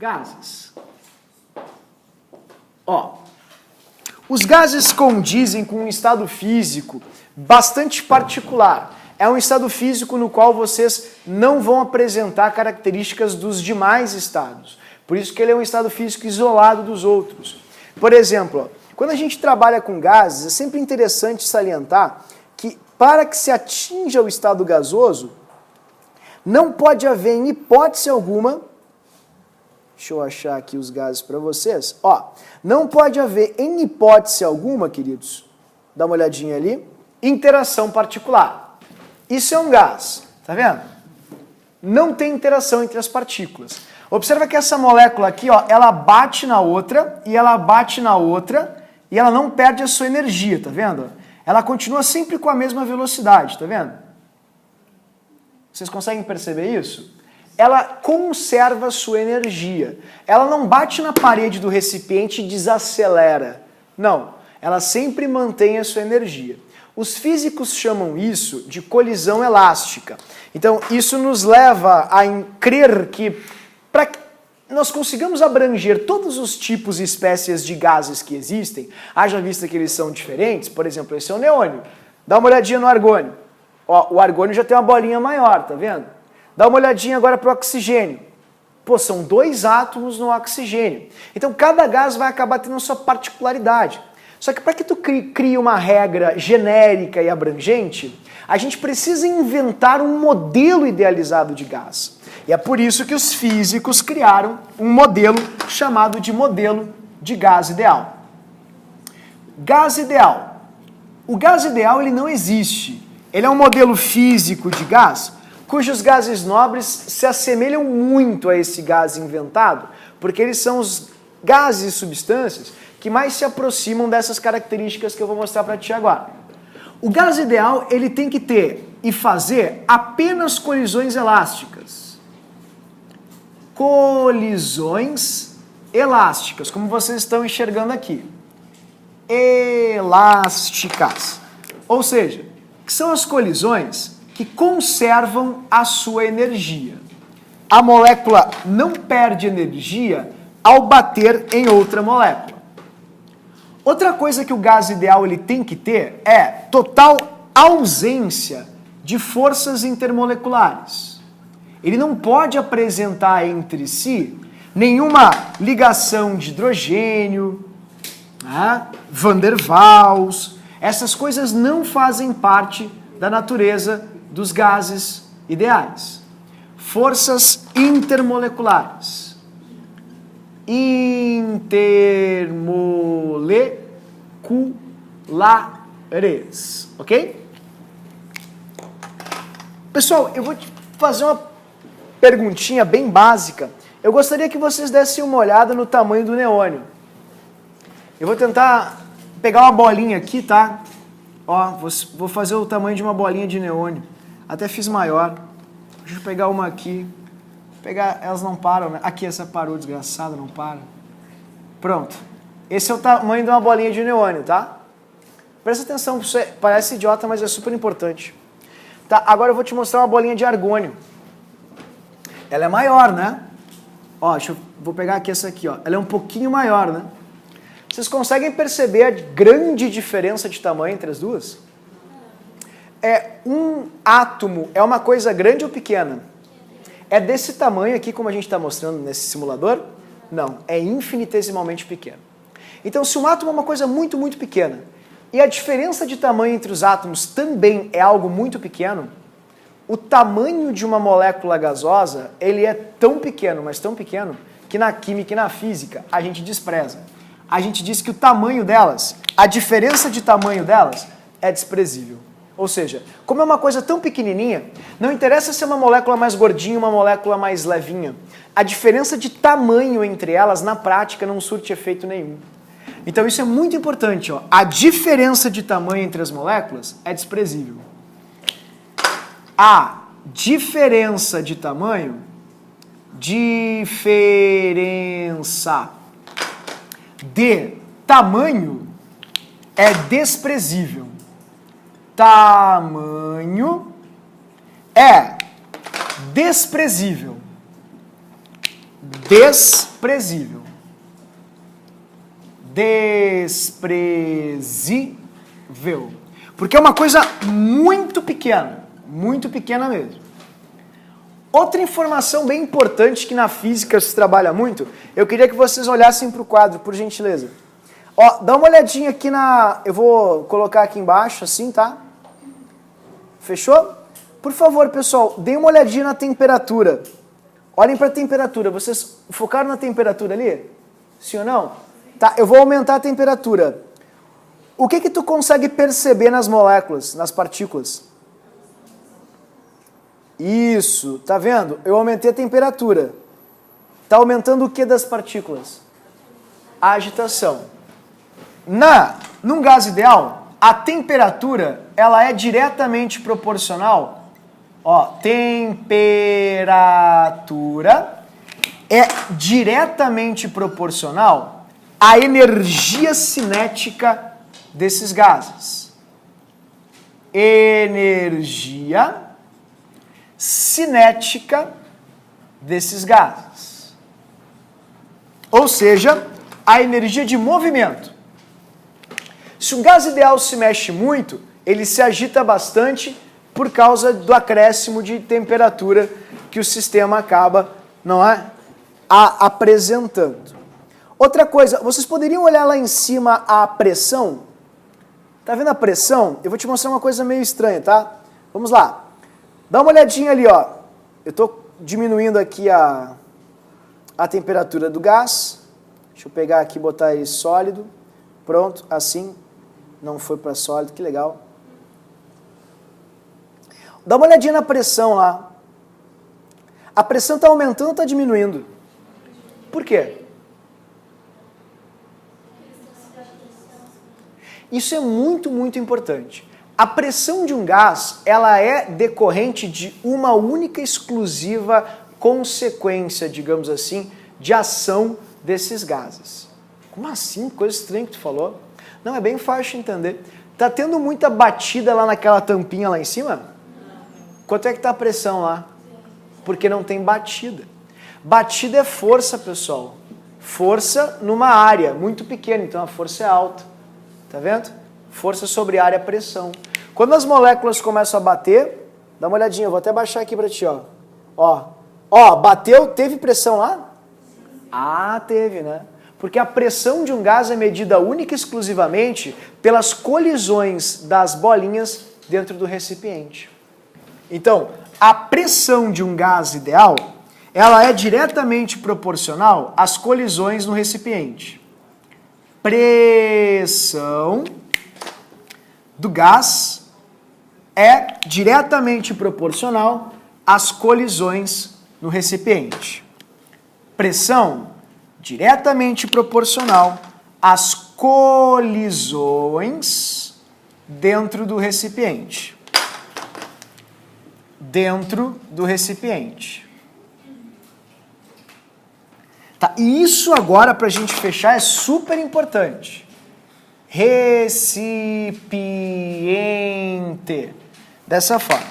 Gases. Ó, os gases condizem com um estado físico bastante particular. É um estado físico no qual vocês não vão apresentar características dos demais estados. Por isso que ele é um estado físico isolado dos outros. Por exemplo, ó, quando a gente trabalha com gases, é sempre interessante salientar que para que se atinja o estado gasoso, não pode haver em hipótese alguma, deixa eu achar aqui os gases para vocês, ó, não pode haver em hipótese alguma, queridos, dá uma olhadinha ali, interação particular. Isso é um gás, tá vendo? Não tem interação entre as partículas. Observa que essa molécula aqui, ó, ela bate na outra e ela bate na outra e ela não perde a sua energia, tá vendo? Ela continua sempre com a mesma velocidade, tá vendo? Vocês conseguem perceber isso? Ela conserva a sua energia. Ela não bate na parede do recipiente e desacelera. Não, ela sempre mantém a sua energia. Os físicos chamam isso de colisão elástica. Então, isso nos leva a crer que, para que nós consigamos abranger todos os tipos e espécies de gases que existem, haja vista que eles são diferentes, por exemplo, esse é o neônio. Dá uma olhadinha no argônio. Ó, o argônio já tem uma bolinha maior, tá vendo? Dá uma olhadinha agora para o oxigênio. Pô, são 2 átomos no oxigênio. Então, cada gás vai acabar tendo a sua particularidade. Só que para que tu crie uma regra genérica e abrangente, a gente precisa inventar um modelo idealizado de gás. E é por isso que os físicos criaram um modelo chamado de modelo de gás ideal. Gás ideal. O gás ideal ele não existe. Ele é um modelo físico de gás cujos gases nobres se assemelham muito a esse gás inventado, porque eles são os gases e substâncias que mais se aproximam dessas características que eu vou mostrar para ti agora. O gás ideal ele tem que ter e fazer apenas colisões elásticas. Colisões elásticas, como vocês estão enxergando aqui. Elásticas. Ou seja, que são as colisões que conservam a sua energia. A molécula não perde energia ao bater em outra molécula. Outra coisa que o gás ideal ele tem que ter é total ausência de forças intermoleculares. Ele não pode apresentar entre si nenhuma ligação de hidrogênio, Van der Waals. Essas coisas não fazem parte da natureza dos gases ideais. Forças intermoleculares. Intermoleculares. Ok? Pessoal, eu vou te fazer uma perguntinha bem básica. Eu gostaria que vocês dessem uma olhada no tamanho do neônio. Eu vou tentar pegar uma bolinha aqui, tá? Ó, vou fazer o tamanho de uma bolinha de neônio. Até fiz maior. Deixa eu pegar uma aqui. Elas não param, né? Aqui, essa parou, desgraçada, não para. Pronto. Esse é o tamanho de uma bolinha de neônio, tá? Presta atenção, isso parece idiota, mas é super importante. Tá, agora eu vou te mostrar uma bolinha de argônio. Ela é maior, né? Ó, vou pegar aqui essa aqui, ó. Ela é um pouquinho maior, né? Vocês conseguem perceber a grande diferença de tamanho entre as duas? Um átomo é uma coisa grande ou pequena? É desse tamanho aqui, como a gente está mostrando nesse simulador? Não, é infinitesimalmente pequeno. Então, se um átomo é uma coisa muito, muito pequena, e a diferença de tamanho entre os átomos também é algo muito pequeno, o tamanho de uma molécula gasosa, ele é tão pequeno, mas tão pequeno, que na química e na física a gente despreza. A gente diz que o tamanho delas, a diferença de tamanho delas, é desprezível. Ou seja, como é uma coisa tão pequenininha, não interessa se é uma molécula mais gordinha ou uma molécula mais levinha. A diferença de tamanho entre elas, na prática, não surte efeito nenhum. Então isso é muito importante. Ó. A diferença de tamanho entre as moléculas é desprezível. A diferença de tamanho, diferença de tamanho é desprezível. Tamanho é desprezível. desprezível. Desprezível. Porque é uma coisa muito pequena mesmo. Outra informação bem importante que na física se trabalha muito, eu queria que vocês olhassem para o quadro, por gentileza. Ó, dá uma olhadinha aqui na... Eu vou colocar aqui embaixo, assim, tá? Fechou? Por favor, pessoal, deem uma olhadinha na temperatura. Olhem para a temperatura. Vocês focaram na temperatura ali? Sim ou não? Tá, eu vou aumentar a temperatura. O que que tu consegue perceber nas moléculas, nas partículas? Isso, tá vendo? Eu aumentei a temperatura. Tá aumentando o que das partículas? A agitação. Num gás ideal, a temperatura, ela é diretamente proporcional. Ó, temperatura é diretamente proporcional à energia cinética desses gases. Energia cinética desses gases. Ou seja, a energia de movimento. Se um gás ideal se mexe muito, ele se agita bastante por causa do acréscimo de temperatura que o sistema acaba, não é, apresentando. Outra coisa, vocês poderiam olhar lá em cima a pressão? Tá vendo a pressão? Eu vou te mostrar uma coisa meio estranha, tá? Vamos lá. Dá uma olhadinha ali, ó. Eu estou diminuindo aqui a temperatura do gás. Deixa eu pegar aqui e botar ele sólido. Pronto, assim. Não foi para sólido, que legal. Dá uma olhadinha na pressão lá. A pressão está aumentando ou está diminuindo? Por quê? Isso é muito, muito importante. A pressão de um gás, ela é decorrente de uma única exclusiva consequência, digamos assim, de ação desses gases. Como assim? Coisa estranha que tu falou. Não, é bem fácil de entender. Tá tendo muita batida lá naquela tampinha lá em cima? Quanto é que tá a pressão lá? Porque não tem batida. Batida é força, pessoal. Força numa área muito pequena, então a força é alta. Tá vendo? Força sobre área, pressão. Quando as moléculas começam a bater, dá uma olhadinha, eu vou até baixar aqui para ti, ó. Ó, bateu, teve pressão lá? Ah, teve, né? Porque a pressão de um gás é medida única e exclusivamente pelas colisões das bolinhas dentro do recipiente. Então, a pressão de um gás ideal, ela é diretamente proporcional às colisões no recipiente. Pressão do gás é diretamente proporcional às colisões no recipiente. Pressão diretamente proporcional às colisões dentro do recipiente. Dentro do recipiente. Tá, e isso agora, para a gente fechar, é super importante. Recipiente. Dessa forma.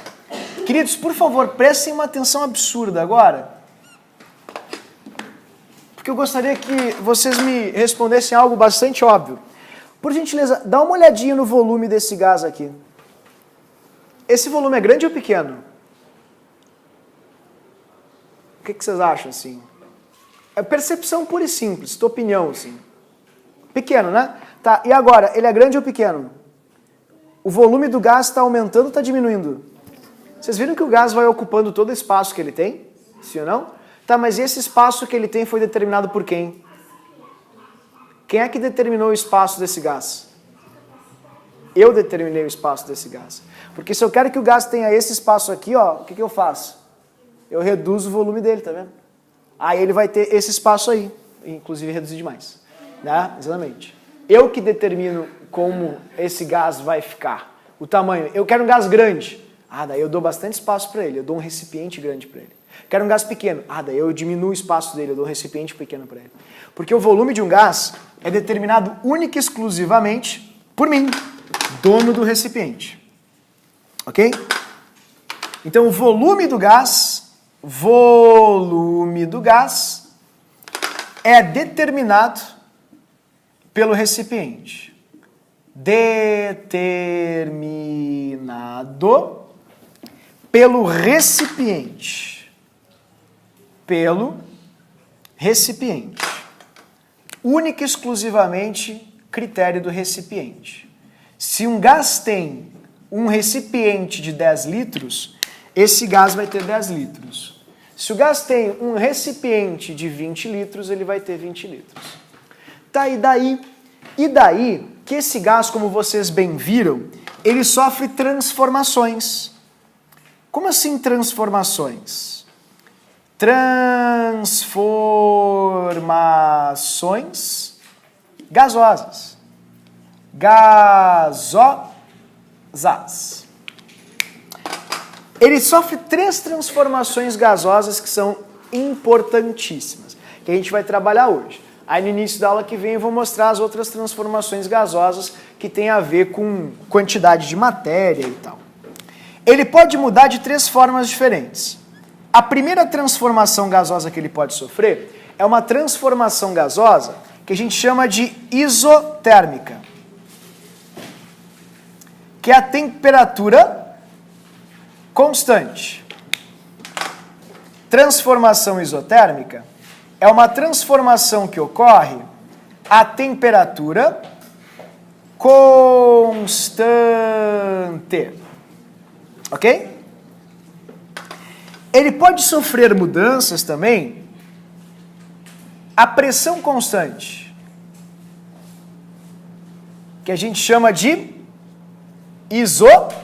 Queridos, por favor, prestem uma atenção absurda agora. Porque eu gostaria que vocês me respondessem algo bastante óbvio. Por gentileza, dá uma olhadinha no volume desse gás aqui. Esse volume é grande ou pequeno? O que vocês acham, assim? É percepção pura e simples, tua opinião, assim. Pequeno, né? Tá, e agora, ele é grande ou pequeno? O volume do gás está aumentando ou está diminuindo? Vocês viram que o gás vai ocupando todo o espaço que ele tem? Sim ou não? Tá, mas esse espaço que ele tem foi determinado por quem? Quem é que determinou o espaço desse gás? Eu determinei o espaço desse gás. Porque se eu quero que o gás tenha esse espaço aqui, ó, o que eu faço? Eu reduzo o volume dele, tá vendo? Aí ele vai ter esse espaço aí, inclusive reduzir demais. Né? Exatamente. Eu que determino como esse gás vai ficar. O tamanho. Eu quero um gás grande. Ah, daí eu dou bastante espaço para ele. Eu dou um recipiente grande para ele. Quero um gás pequeno. Ah, daí eu diminuo o espaço dele. Eu dou um recipiente pequeno para ele. Porque o volume de um gás é determinado única e exclusivamente por mim, dono do recipiente. Ok? Então o volume do gás é determinado pelo recipiente. Determinado pelo recipiente. Pelo recipiente. Única e exclusivamente critério do recipiente. Se um gás tem um recipiente de 10 litros, esse gás vai ter 10 litros. Se o gás tem um recipiente de 20 litros, ele vai ter 20 litros. Tá, e daí que esse gás, como vocês bem viram, ele sofre transformações. Como assim transformações? Transformações gasosas. Gasosas. Ele sofre 3 transformações gasosas que são importantíssimas, que a gente vai trabalhar hoje. Aí no início da aula que vem eu vou mostrar as outras transformações gasosas que tem a ver com quantidade de matéria e tal. Ele pode mudar de 3 formas diferentes. A primeira transformação gasosa que ele pode sofrer é uma transformação gasosa que a gente chama de isotérmica, que é a temperatura constante. Transformação isotérmica é uma transformação que ocorre a temperatura constante. Ok? Ele pode sofrer mudanças também a pressão constante, que a gente chama de isobárica,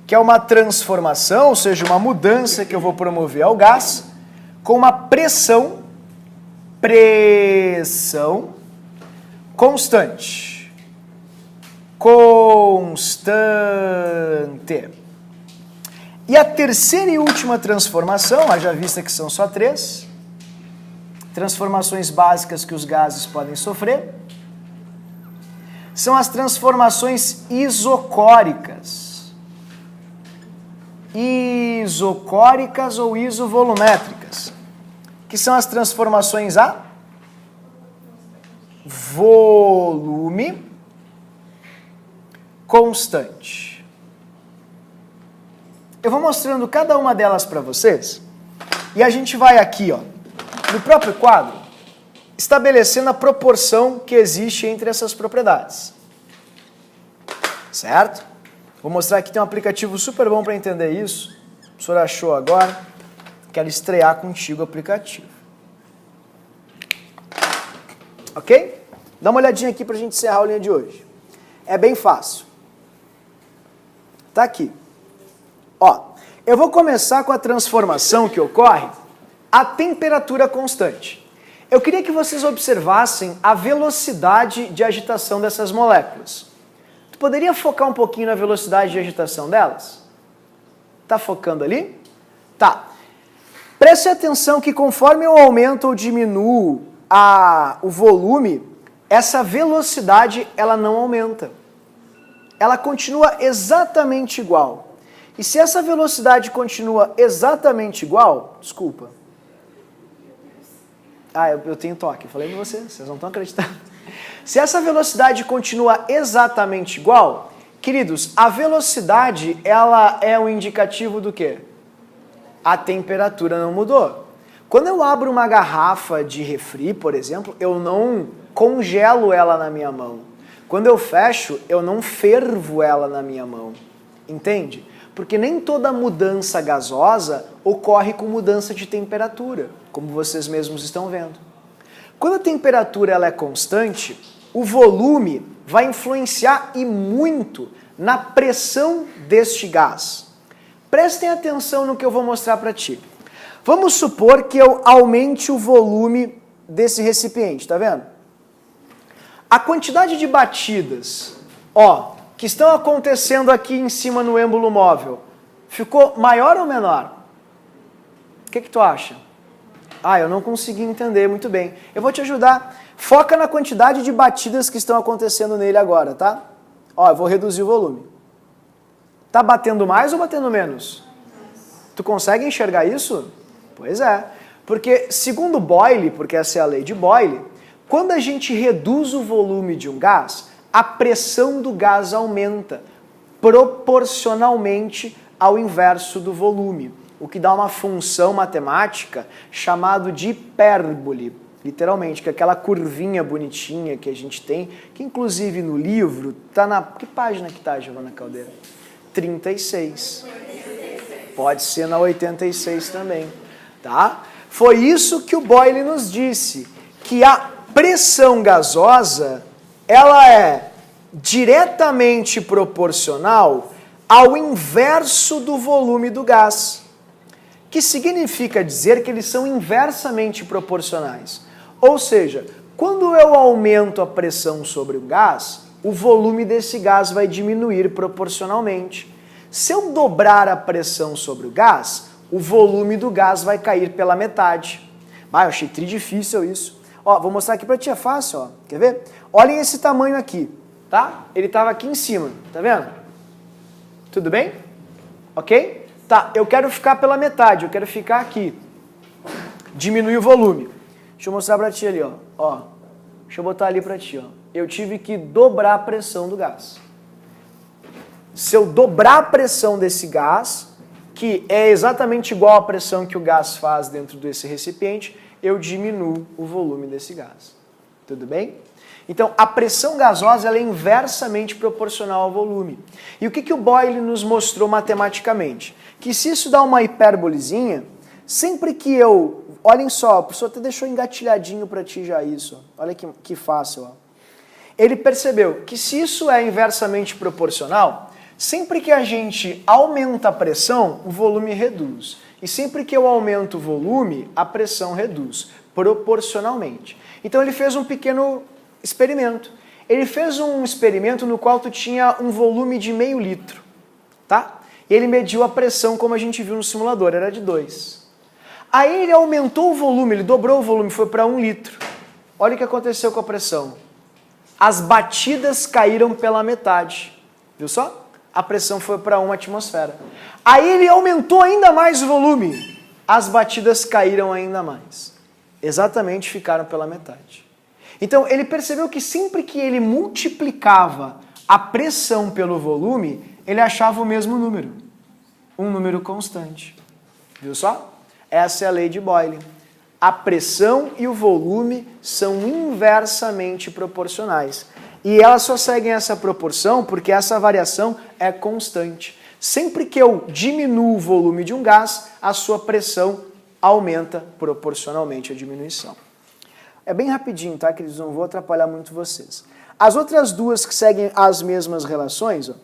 que é uma transformação, ou seja, uma mudança que eu vou promover ao gás com uma pressão constante. E a terceira e última transformação, haja vista que são só 3, transformações básicas que os gases podem sofrer, são as transformações isocóricas. Isocóricas ou isovolumétricas, que são as transformações a volume constante. Eu vou mostrando cada uma delas para vocês e a gente vai aqui, ó, no próprio quadro, estabelecendo a proporção que existe entre essas propriedades. Certo? Vou mostrar aqui, tem um aplicativo super bom para entender isso. O professor achou agora. Quero estrear contigo o aplicativo. Ok? Dá uma olhadinha aqui para a gente encerrar a aulinha de hoje. É bem fácil. Tá aqui. Ó, eu vou começar com a transformação que ocorre a temperatura constante. Eu queria que vocês observassem a velocidade de agitação dessas moléculas. Tu poderia focar um pouquinho na velocidade de agitação delas? Tá focando ali? Tá. Preste atenção que conforme eu aumento ou diminuo o volume, essa velocidade ela não aumenta. Ela continua exatamente igual. E se essa velocidade continua exatamente igual, desculpa. Eu tenho toque, falei pra vocês não estão acreditando. Se essa velocidade continua exatamente igual, queridos, a velocidade ela é um indicativo do quê? A temperatura não mudou. Quando eu abro uma garrafa de refri, por exemplo, eu não congelo ela na minha mão. Quando eu fecho, eu não fervo ela na minha mão. Entende? Porque nem toda mudança gasosa ocorre com mudança de temperatura, como vocês mesmos estão vendo. Quando a temperatura ela é constante, o volume vai influenciar e muito na pressão deste gás. Prestem atenção no que eu vou mostrar para ti. Vamos supor que eu aumente o volume desse recipiente, tá vendo? A quantidade de batidas, que estão acontecendo aqui em cima no êmbolo móvel, ficou maior ou menor? O que tu acha? Eu não consegui entender muito bem. Eu vou te ajudar. Foca na quantidade de batidas que estão acontecendo nele agora, tá? Eu vou reduzir o volume. Tá batendo mais ou batendo menos? Tu consegue enxergar isso? Pois é, porque segundo Boyle, porque essa é a lei de Boyle, quando a gente reduz o volume de um gás, a pressão do gás aumenta proporcionalmente ao inverso do volume, o que dá uma função matemática chamada de hipérbole, literalmente, que é aquela curvinha bonitinha que a gente tem, que inclusive no livro, tá na... Que página que tá, Giovana Caldeira? 36. Pode ser na 86 também, tá? Foi isso que o Boyle nos disse, que a pressão gasosa, ela é diretamente proporcional ao inverso do volume do gás, que significa dizer que eles são inversamente proporcionais. Ou seja, quando eu aumento a pressão sobre o gás, o volume desse gás vai diminuir proporcionalmente. Se eu dobrar a pressão sobre o gás, o volume do gás vai cair pela metade. Eu achei difícil isso. Ó, vou mostrar aqui pra ti, é fácil, ó. Quer ver? Olhem esse tamanho aqui, tá? Ele estava aqui em cima, tá vendo? Tudo bem? Ok? Tá, eu quero ficar pela metade, eu quero ficar aqui. Diminuir o volume. Deixa eu mostrar pra ti ali, ó. Deixa eu botar ali pra ti, ó. Eu tive que dobrar a pressão do gás. Se eu dobrar a pressão desse gás, que é exatamente igual à pressão que o gás faz dentro desse recipiente, eu diminuo o volume desse gás. Tudo bem? Então, a pressão gasosa ela é inversamente proporcional ao volume. E o que o Boyle nos mostrou matematicamente? Que se isso dá uma hipérbolezinha, sempre que eu... Olhem só, o professor até deixou engatilhadinho para ti já isso. Ó. Olha que fácil. Ó. Ele percebeu que se isso é inversamente proporcional, sempre que a gente aumenta a pressão, o volume reduz. E sempre que eu aumento o volume, a pressão reduz, proporcionalmente. Então ele fez um pequeno experimento. Ele fez um experimento no qual tu tinha um volume de meio litro, tá? E ele mediu a pressão como a gente viu no simulador, era de 2. Aí ele aumentou o volume, ele dobrou o volume, foi para 1 litro. Olha o que aconteceu com a pressão. As batidas caíram pela metade. Viu só? A pressão foi para 1 atmosfera. Aí ele aumentou ainda mais o volume. As batidas caíram ainda mais. Exatamente ficaram pela metade. Então ele percebeu que sempre que ele multiplicava a pressão pelo volume, ele achava o mesmo número. Um número constante. Viu só? Essa é a lei de Boyle. A pressão e o volume são inversamente proporcionais. E elas só seguem essa proporção porque essa variação é constante. Sempre que eu diminuo o volume de um gás, a sua pressão aumenta proporcionalmente à diminuição. É bem rapidinho, tá, queridos? Não vou atrapalhar muito vocês. As outras duas que seguem as mesmas relações, ó,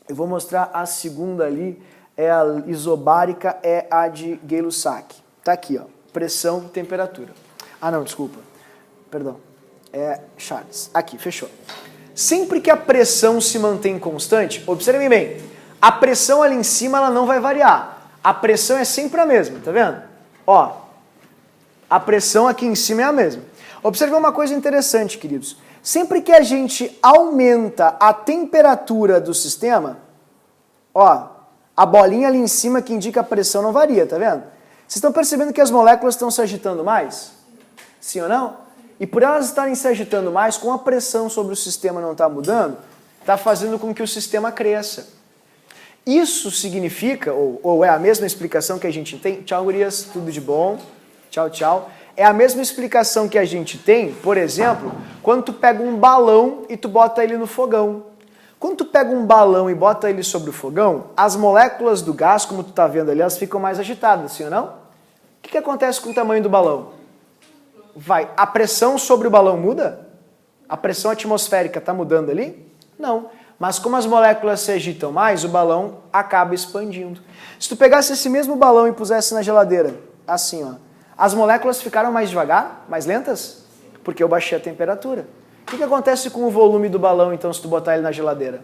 eu vou mostrar a segunda ali, é a isobárica, é a de Gay-Lussac. Tá aqui, ó, pressão e temperatura. Ah, não, desculpa. Perdão. É Charles. Aqui, fechou. Sempre que a pressão se mantém constante, observem bem, a pressão ali em cima ela não vai variar. A pressão é sempre a mesma, tá vendo? Ó, a pressão aqui em cima é a mesma. Observem uma coisa interessante, queridos. Sempre que a gente aumenta a temperatura do sistema, ó, a bolinha ali em cima que indica a pressão não varia, tá vendo? Vocês estão percebendo que as moléculas estão se agitando mais? Sim ou não? E por elas estarem se agitando mais, com a pressão sobre o sistema não está mudando, está fazendo com que o sistema cresça. Isso significa, ou é a mesma explicação que a gente tem... Tchau, gurias, tudo de bom. Tchau, tchau. É a mesma explicação que a gente tem, por exemplo, quando tu pega um balão e tu bota ele no fogão. Quando tu pega um balão e bota ele sobre o fogão, as moléculas do gás, como tu está vendo ali, elas ficam mais agitadas, sim ou não? O que acontece com o tamanho do balão? A pressão sobre o balão muda? A pressão atmosférica está mudando ali? Não. Mas como as moléculas se agitam mais, o balão acaba expandindo. Se tu pegasse esse mesmo balão e pusesse na geladeira, assim, ó, as moléculas ficaram mais devagar, mais lentas? Porque eu baixei a temperatura. O que acontece com o volume do balão, então, se tu botar ele na geladeira?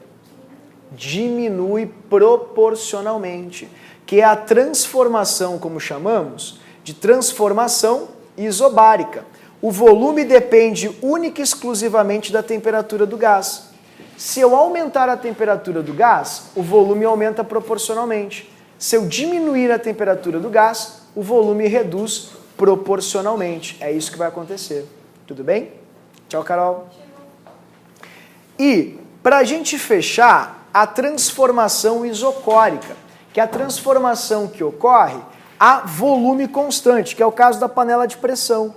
Diminui proporcionalmente, que é a transformação, como chamamos, de transformação isobárica. O volume depende única e exclusivamente da temperatura do gás. Se eu aumentar a temperatura do gás, o volume aumenta proporcionalmente. Se eu diminuir a temperatura do gás, o volume reduz proporcionalmente. É isso que vai acontecer. Tudo bem? Tchau, Carol. E, para a gente fechar, a transformação isocórica, que é a transformação que ocorre a volume constante, que é o caso da panela de pressão.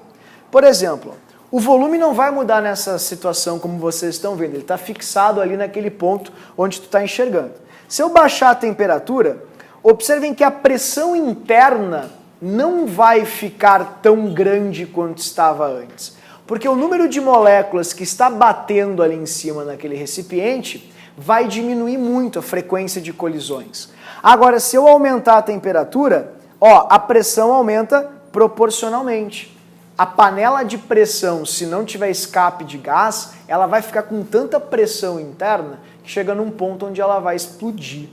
Por exemplo, o volume não vai mudar nessa situação como vocês estão vendo, ele está fixado ali naquele ponto onde tu está enxergando. Se eu baixar a temperatura, observem que a pressão interna não vai ficar tão grande quanto estava antes. Porque o número de moléculas que está batendo ali em cima naquele recipiente vai diminuir muito a frequência de colisões. Agora, se eu aumentar a temperatura, a pressão aumenta proporcionalmente. A panela de pressão, se não tiver escape de gás, ela vai ficar com tanta pressão interna que chega num ponto onde ela vai explodir.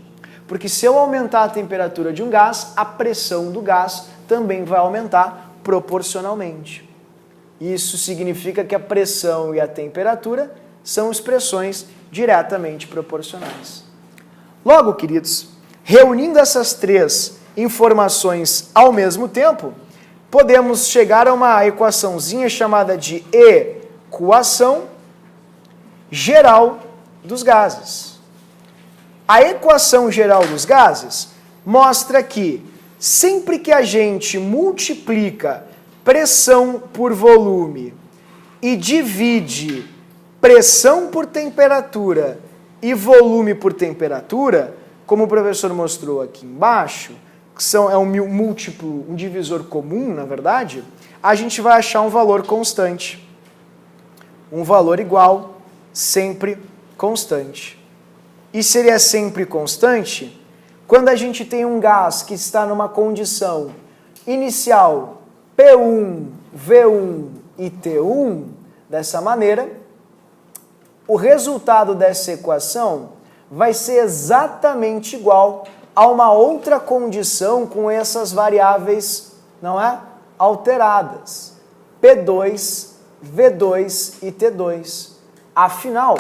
Porque se eu aumentar a temperatura de um gás, a pressão do gás também vai aumentar proporcionalmente. Isso significa que a pressão e a temperatura são expressões diretamente proporcionais. Logo, queridos, reunindo essas três informações ao mesmo tempo, podemos chegar a uma equaçãozinha chamada de equação geral dos gases. A equação geral dos gases mostra que sempre que a gente multiplica pressão por volume e divide pressão por temperatura e volume por temperatura, como o professor mostrou aqui embaixo, que é um múltiplo, um divisor comum, na verdade, a gente vai achar um valor constante. Um valor igual, sempre constante. E se ele é sempre constante, quando a gente tem um gás que está numa condição inicial P1, V1 e T1, dessa maneira, o resultado dessa equação vai ser exatamente igual a uma outra condição com essas variáveis, não é? Alteradas. P2, V2 e T2. Afinal,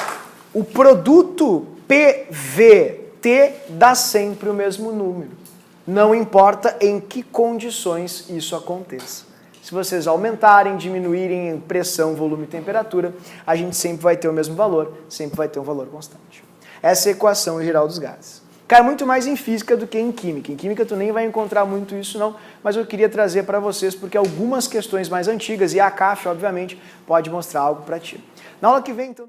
o produto PVT dá sempre o mesmo número. Não importa em que condições isso aconteça. Se vocês aumentarem, diminuírem em pressão, volume e temperatura, a gente sempre vai ter o mesmo valor, sempre vai ter um valor constante. Essa é a equação geral dos gases. Cai muito mais em física do que em química. Em química tu nem vai encontrar muito isso não, mas eu queria trazer para vocês porque algumas questões mais antigas, e a CAF, obviamente, pode mostrar algo para ti. Na aula que vem, então...